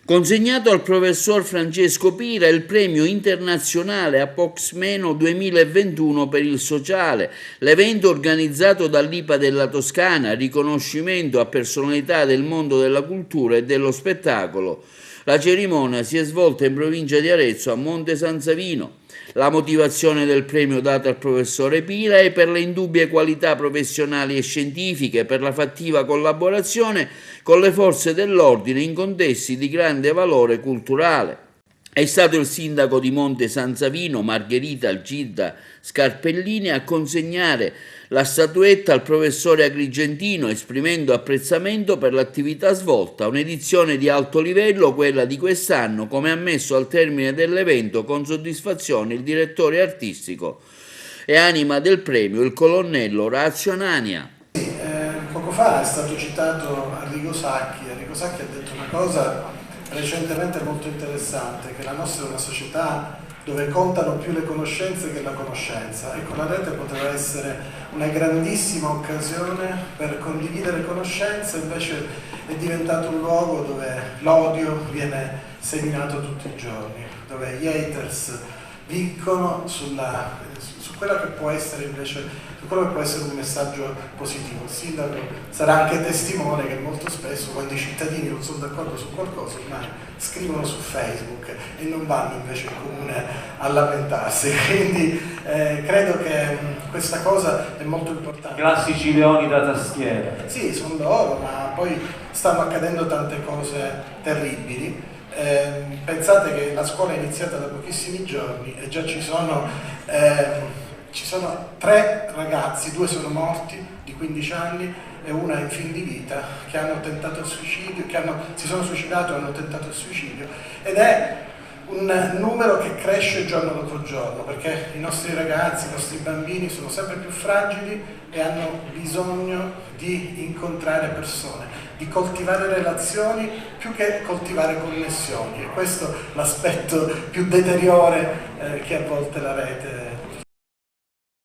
Consegnato al professor Francesco Pira il premio internazionale Apoxmeno 2021 per il sociale, l'evento organizzato dall'IPA della Toscana, riconoscimento a personalità del mondo della cultura e dello spettacolo. La cerimonia si è svolta in provincia di Arezzo a Monte San Savino. La motivazione del premio dato al professore Pira è per le indubbie qualità professionali e scientifiche, per la fattiva collaborazione con le forze dell'ordine in contesti di grande valore culturale. È stato il sindaco di Monte San Savino, Margherita Algida Scarpellini, a consegnare la statuetta al professore Agrigentino, esprimendo apprezzamento per l'attività svolta. Un'edizione di alto livello, quella di quest'anno, come ha ammesso al termine dell'evento con soddisfazione il direttore artistico e anima del premio, il colonnello Orazio Anania. Poco fa è stato citato Arrigo Sacchi. Arrigo Sacchi ha detto una cosa recentemente molto interessante, che la nostra è una società dove contano più le conoscenze che la conoscenza. Ecco, la rete poteva essere una grandissima occasione per condividere conoscenze, invece è diventato un luogo dove l'odio viene seminato tutti i giorni, dove gli haters vincono su quello che può essere invece quello che può essere un messaggio positivo. Il sindaco sarà anche testimone che molto spesso, quando i cittadini non sono d'accordo su qualcosa, ormai scrivono su Facebook e non vanno invece in comune a lamentarsi. Quindi credo che questa cosa è molto importante. Classici leoni da tastiera. Sì, sono loro, ma poi stanno accadendo tante cose terribili. Pensate che la scuola è iniziata da pochissimi giorni e già ci sono 3 ragazzi, 2 sono morti di 15 anni e una in fin di vita, che hanno tentato il suicidio, si sono suicidati o hanno tentato il suicidio, ed è un numero che cresce giorno dopo giorno, perché i nostri ragazzi, i nostri bambini sono sempre più fragili e hanno bisogno di incontrare persone, di coltivare relazioni più che coltivare connessioni, e questo è l'aspetto più deteriore che a volte la rete